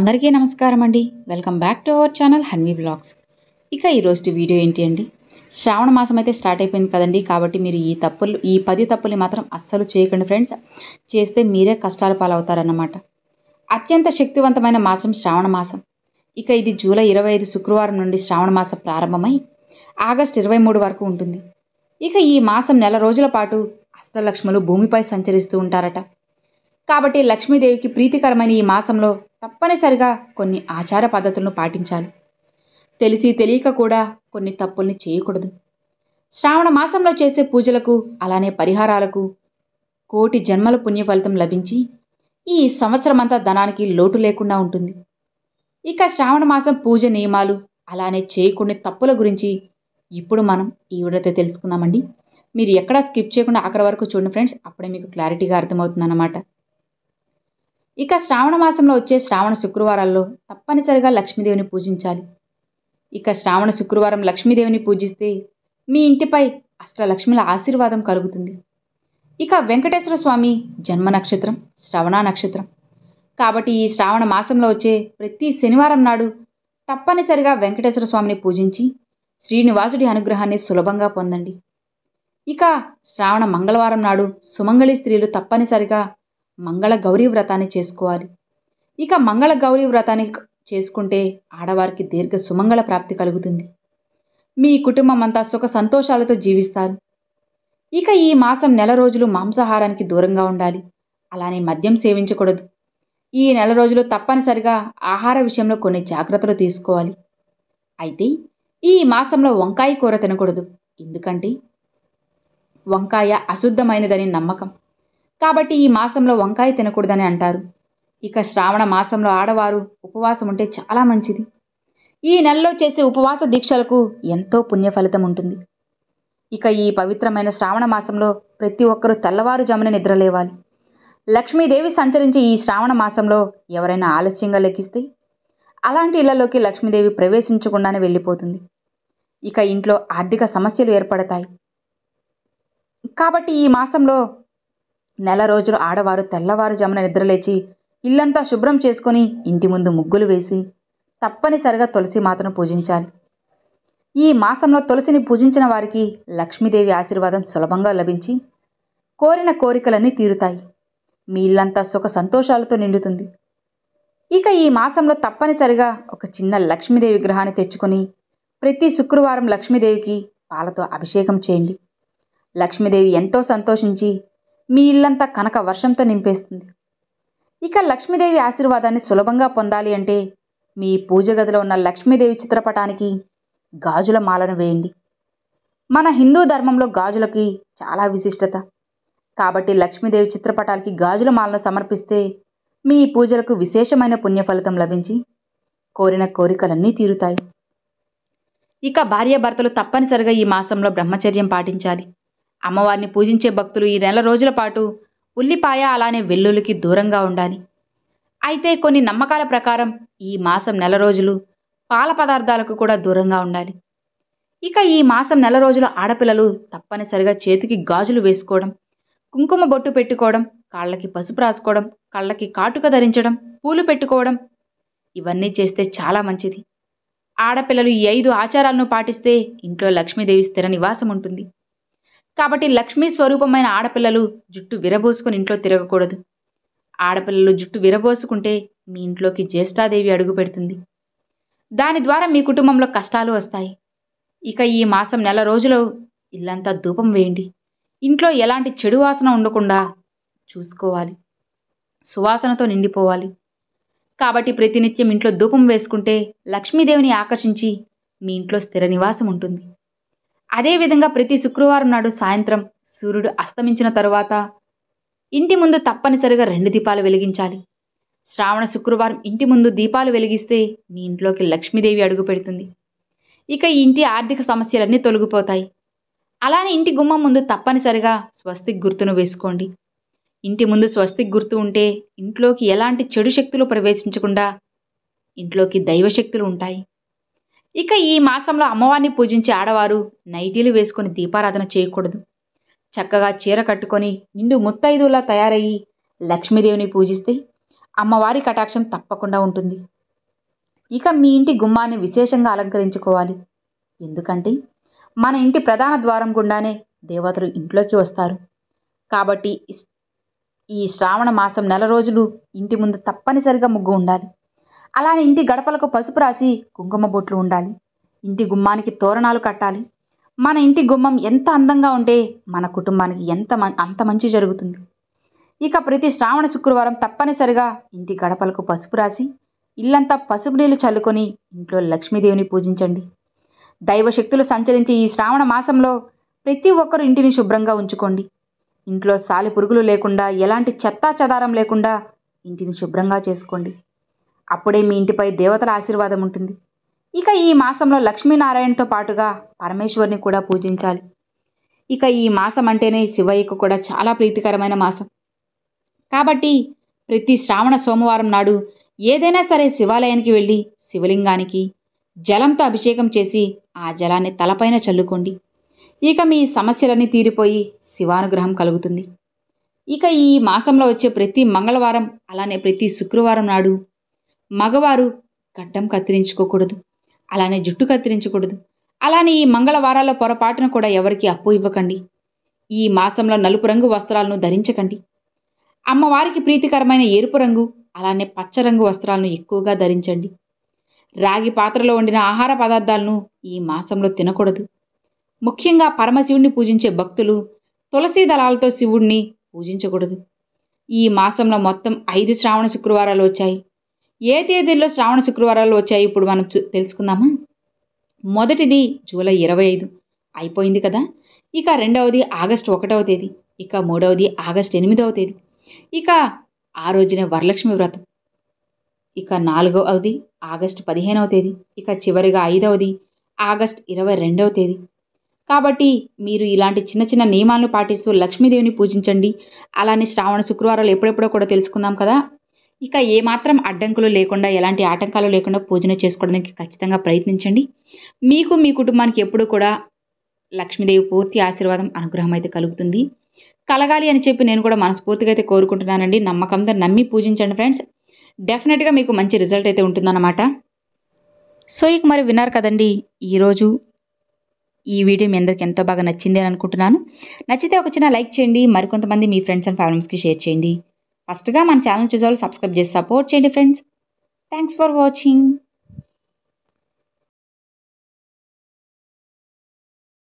అందరికీ నమస్కారం అండి. Welcome back to our channel Hanvi vlogs. ఇక ఈరోజు వీడియో ఏంటి అండి, శ్రావణ మాసం అయితే స్టార్ట్ అయిపోయింది కదండి. కాబట్టి మీరు ఈ 10 తప్పుల్ని మాత్రం అస్సలు చేయకండి ఫ్రెండ్స్. చేస్తే మీరే కష్టాల పాలవుతారన్నమాట. అత్యంత శక్తివంతమైన మాసం శ్రావణ మాసం. ఇక ఇది జూలై 25 శుక్రవారం నుండి శ్రావణ మాసం ప్రారంభమై ఆగస్టు 23 వరకు ఉంటుంది. ఇక ఈ మాసం నెల రోజుల పాటు అష్టలక్ష్ములు భూమిపై సంచరిస్తూ ఉంటారట. కాబట్టి లక్ష్మీదేవికి ప్రీతికరమైన ఈ మాసంలో తప్పనిసరిగా కొన్ని ఆచార పద్ధతులను పాటించాలి. తెలిసి తెలియక కూడా కొన్ని తప్పుల్ని చేయకూడదు. శ్రావణ మాసంలో చేసే పూజలకు అలానే పరిహారాలకు కోటి జన్మల పుణ్య ఫలితం లభించి ఈ సంవత్సరమంతా ధనానికి లోటు లేకుండా ఉంటుంది. ఇక శ్రావణ మాసం పూజ నియమాలు అలానే చేయకుండా తప్పుల గురించి ఇప్పుడు మనం ఈ వీడియోతో తెలుసుకుందామండి. మీరు ఎక్కడా స్కిప్ చేయకుండా ఆఖరి వరకు చూడండి ఫ్రెండ్స్. అప్పుడే మీకు క్లారిటీగా అర్థమవుతుందన్నమాట. ఇక శ్రావణ మాసంలో వచ్చే శ్రావణ శుక్రవారాల్లో తప్పనిసరిగా లక్ష్మీదేవిని పూజించాలి. ఇక శ్రావణ శుక్రవారం లక్ష్మీదేవిని పూజిస్తే మీ ఇంటిపై అష్టలక్ష్మిల ఆశీర్వాదం కలుగుతుంది. ఇక వెంకటేశ్వర స్వామి జన్మ నక్షత్రం శ్రవణ నక్షత్రం. కాబట్టి ఈ శ్రావణ మాసంలో వచ్చే ప్రతి శనివారం నాడు తప్పనిసరిగా వెంకటేశ్వర స్వామిని పూజించి శ్రీనివాసుడి అనుగ్రహాన్ని సులభంగా పొందండి. ఇక శ్రావణ మంగళవారం నాడు సుమంగళి స్త్రీలు తప్పనిసరిగా మంగళ గౌరీ వ్రతాన్ని చేసుకోవాలి. ఇక మంగళ గౌరీ వ్రతాన్ని చేసుకుంటే ఆడవారికి దీర్ఘ సుమంగళ ప్రాప్తి కలుగుతుంది. మీ కుటుంబం అంతా సుఖ సంతోషాలతో జీవిస్తారు. ఇక ఈ మాసం నెల రోజులు మాంసాహారానికి దూరంగా ఉండాలి. అలానే మద్యం సేవించకూడదు. ఈ నెల రోజులు తప్పనిసరిగా ఆహార విషయంలో కొన్ని జాగ్రత్తలు తీసుకోవాలి. అయితే ఈ మాసంలో వంకాయ కూర తినకూడదు. ఎందుకంటే వంకాయ అశుద్ధమైనదని నమ్మకం. కాబట్టి ఈ మాసంలో వంకాయ తినకూడదని అంటారు. ఇక శ్రావణ మాసంలో ఆడవారు ఉపవాసం ఉంటే చాలా మంచిది. ఈ నెలలో చేసే ఉపవాస దీక్షలకు ఎంతో పుణ్య ఫలితం ఉంటుంది. ఇక ఈ పవిత్రమైన శ్రావణ మాసంలో ప్రతి ఒక్కరూ తెల్లవారుజామున నిద్రలేవాలి. లక్ష్మీదేవి సంచరించే ఈ శ్రావణ మాసంలో ఎవరైనా ఆలస్యంగా లెక్కిస్తే అలాంటి ఇళ్లలోకి లక్ష్మీదేవి ప్రవేశించకుండానే వెళ్ళిపోతుంది. ఇక ఇంట్లో ఆర్థిక సమస్యలు ఏర్పడతాయి. కాబట్టి ఈ మాసంలో నెల రోజులు ఆడవారు తెల్లవారుజామున నిద్రలేచి ఇల్లంతా శుభ్రం చేసుకొని ఇంటి ముందు ముగ్గులు వేసి తప్పనిసరిగా తులసి మాతను పూజించాలి. ఈ మాసంలో తులసిని పూజించిన వారికి లక్ష్మీదేవి ఆశీర్వాదం సులభంగా లభించి కోరిన కోరికలన్నీ తీరుతాయి. మీ ఇల్లంతా సుఖ సంతోషాలతో నిండుతుంది. ఇక ఈ మాసంలో తప్పనిసరిగా ఒక చిన్న లక్ష్మీదేవి విగ్రహాన్ని తెచ్చుకొని ప్రతి శుక్రవారం లక్ష్మీదేవికి పాలతో అభిషేకం చేయండి. లక్ష్మీదేవి ఎంతో సంతోషించి మీ ఇల్లంతా కనక వర్షంతో నింపేస్తుంది. ఇక లక్ష్మీదేవి ఆశీర్వాదాన్ని సులభంగా పొందాలి అంటే మీ పూజ గదిలో ఉన్న లక్ష్మీదేవి చిత్రపటానికి గాజుల మాలను వేయండి. మన హిందూ ధర్మంలో గాజులకి చాలా విశిష్టత. కాబట్టి లక్ష్మీదేవి చిత్రపటాలకి గాజుల మాలను సమర్పిస్తే మీ పూజలకు విశేషమైన పుణ్య ఫలితం లభించి కోరిన కోరికలన్నీ తీరుతాయి. ఇక భార్యాభర్తలు తప్పనిసరిగా ఈ మాసంలో బ్రహ్మచర్యం పాటించాలి. అమ్మవారిని పూజించే భక్తులు ఈ నెల రోజుల పాటు ఉల్లిపాయ అలానే వెల్లుల్లికి దూరంగా ఉండాలి. అయితే కొన్ని నమ్మకాల ప్రకారం ఈ మాసం నెల రోజులు పాల పదార్థాలకు కూడా దూరంగా ఉండాలి. ఇక ఈ మాసం నెల రోజులు ఆడపిల్లలు తప్పనిసరిగా చేతికి గాజులు వేసుకోవడం, కుంకుమ బొట్టు పెట్టుకోవడం, కాళ్ళకి పసుపు రాసుకోవడం, కళ్ళకి కాటుక ధరించడం, పూలు పెట్టుకోవడం ఇవన్నీ చేస్తే చాలా మంచిది. ఆడపిల్లలు ఈ 5 ఆచారాలను పాటిస్తే ఇంట్లో లక్ష్మీదేవి స్థిర నివాసం ఉంటుంది. కాబట్టి లక్ష్మీ స్వరూపమైన ఆడపిల్లలు జుట్టు విరబోసుకుని ఇంట్లో తిరగకూడదు. ఆడపిల్లలు జుట్టు విరబోసుకుంటే మీ ఇంట్లోకి జ్యేష్ఠాదేవి అడుగు పెడుతుంది. దాని ద్వారా మీ కుటుంబంలో కష్టాలు వస్తాయి. ఇక ఈ మాసం నెల రోజులు ఇల్లంతా ధూపం వేయండి. ఇంట్లో ఎలాంటి చెడు వాసన ఉండకుండా చూసుకోవాలి. సువాసనతో నిండిపోవాలి. కాబట్టి ప్రతినిత్యం ఇంట్లో ధూపం వేసుకుంటే లక్ష్మీదేవిని ఆకర్షించి మీ ఇంట్లో స్థిర నివాసం ఉంటుంది. అదేవిధంగా ప్రతి శుక్రవారం నాడు సాయంత్రం సూర్యుడు అస్తమించిన తరువాత ఇంటి ముందు తప్పనిసరిగా 2 దీపాలు వెలిగించాలి. శ్రావణ శుక్రవారం ఇంటి ముందు దీపాలు వెలిగిస్తే మీ ఇంట్లోకి లక్ష్మీదేవి అడుగు పెడుతుంది. ఇక ఈ ఇంటి ఆర్థిక సమస్యలన్నీ తొలగిపోతాయి. అలానే ఇంటి గుమ్మం ముందు తప్పనిసరిగా స్వస్తిక్ గుర్తును వేసుకోండి. ఇంటి ముందు స్వస్తిక్ గుర్తు ఉంటే ఇంట్లోకి ఎలాంటి చెడు శక్తులు ప్రవేశించకుండా ఇంట్లోకి దైవశక్తులు ఉంటాయి. ఇక ఈ మాసంలో అమ్మవారిని పూజించే ఆడవారు నైటీలు వేసుకొని దీపారాధన చేయకూడదు. చక్కగా చీర కట్టుకొని నిండు ముత్తైదువులా తయారయ్యి లక్ష్మీదేవిని పూజిస్తే అమ్మవారి కటాక్షం తప్పకుండా ఉంటుంది. ఇక మీ ఇంటి గుమ్మాన్ని విశేషంగా అలంకరించుకోవాలి. ఎందుకంటే మన ఇంటి ప్రధాన ద్వారం గుండానే దేవతలు ఇంట్లోకి వస్తారు. కాబట్టి ఈ శ్రావణ మాసం నెల రోజులు ఇంటి ముందు తప్పనిసరిగా ముగ్గు ఉండాలి. అలానే ఇంటి గడపలకు పసుపు రాసి కుంకుమ బొట్లు ఉండాలి. ఇంటి గుమ్మానికి తోరణాలు కట్టాలి. మన ఇంటి గుమ్మం ఎంత అందంగా ఉంటే మన కుటుంబానికి అంత మంచి జరుగుతుంది. ఇక ప్రతి శ్రావణ శుక్రవారం తప్పనిసరిగా ఇంటి గడపలకు పసుపు రాసి ఇల్లంతా పసుపు నీళ్లు చల్లుకొని ఇంట్లో లక్ష్మీదేవిని పూజించండి. దైవశక్తులు సంచరించే ఈ శ్రావణ మాసంలో ప్రతి ఒక్కరూ ఇంటిని శుభ్రంగా ఉంచుకోండి. ఇంట్లో సాలి పురుగులు లేకుండా, ఎలాంటి చెత్తా చెదారం లేకుండా ఇంటిని శుభ్రంగా చేసుకోండి. అప్పుడే మీ ఇంటిపై దేవతల ఆశీర్వాదం ఉంటుంది. ఇక ఈ మాసంలో లక్ష్మీనారాయణతో పాటుగా పరమేశ్వరిని కూడా పూజించాలి. ఇక ఈ మాసం అంటేనే శివయ్యకు కూడా చాలా ప్రీతికరమైన మాసం. కాబట్టి ప్రతి శ్రావణ సోమవారం నాడు ఏదైనా సరే శివాలయానికి వెళ్ళి శివలింగానికి జలంతో అభిషేకం చేసి ఆ జలాన్ని తలపైన చల్లుకోండి. ఇక మీ సమస్యలన్నీ తీరిపోయి శివానుగ్రహం కలుగుతుంది. ఇక ఈ మాసంలో వచ్చే ప్రతి మంగళవారం అలానే ప్రతి శుక్రవారం నాడు మగవారు గడ్డం కత్తిరించుకోకూడదు, అలానే జుట్టు కత్తిరించకూడదు. అలానే ఈ మంగళవారాల పొరపాటున కూడా ఎవరికి అప్పు ఇవ్వకండి. ఈ మాసంలో నలుపు రంగు వస్త్రాలను ధరించకండి. అమ్మవారికి ప్రీతికరమైన ఎరుపు రంగు అలానే పచ్చ రంగు వస్త్రాలను ఎక్కువగా ధరించండి. రాగి పాత్రలో వండిన ఆహార పదార్థాలను ఈ మాసంలో తినకూడదు. ముఖ్యంగా పరమశివుణ్ణి పూజించే భక్తులు తులసి దళాలతో శివుణ్ణి పూజించకూడదు. ఈ మాసంలో మొత్తం 5 శ్రావణ శుక్రవారాలు వచ్చాయి. ఏ తేదీల్లో శ్రావణ శుక్రవారాలు వచ్చాయి ఇప్పుడు మనం తెలుసుకుందామా? మొదటిది జూలై 25 అయిపోయింది కదా. ఇక రెండవది ఆగస్టు 1వ తేదీ. ఇక మూడవది ఆగస్టు 8వ తేదీ. ఇక ఆ రోజునే వరలక్ష్మి వ్రతం. ఇక నాలుగవది ఆగస్టు 15వ తేదీ. ఇక చివరిగా 5వది ఆగస్టు 22వ తేదీ. కాబట్టి మీరు ఇలాంటి చిన్న చిన్న నియమాలను పాటిస్తూ లక్ష్మీదేవిని పూజించండి. అలానే శ్రావణ శుక్రవారాలు ఎప్పుడెప్పుడో కూడా తెలుసుకుందాం కదా. ఇక ఏమాత్రం అడ్డంకులు లేకుండా, ఎలాంటి ఆటంకాలు లేకుండా పూజన చేసుకోవడానికి ఖచ్చితంగా ప్రయత్నించండి. మీకు మీ కుటుంబానికి ఎప్పుడూ కూడా లక్ష్మీదేవి పూర్తి ఆశీర్వాదం అనుగ్రహం అయితే కలుగుతుంది. కలగాలి అని చెప్పి నేను కూడా మనస్ఫూర్తిగా అయితే కోరుకుంటున్నానండి. నమ్మకంతో నమ్మి పూజించండి ఫ్రెండ్స్. డెఫినెట్గా మీకు మంచి రిజల్ట్ అయితే ఉంటుందన్నమాట. సో ఇక మరి విన్నారు కదండి, ఈరోజు ఈ వీడియో మీ అందరికి ఎంతో బాగా నచ్చింది అని అనుకుంటున్నాను. నచ్చితే ఒక చిన్న లైక్ చేయండి. మరికొంతమంది మీ ఫ్రెండ్స్ అండ్ ఫ్యామిలీస్కి షేర్ చేయండి. ఫస్ట్గా మన ఛానల్ చూసేవాళ్ళు సబ్స్క్రైబ్ చేసి సపోర్ట్ చేయండి ఫ్రెండ్స్. Thanks for watching.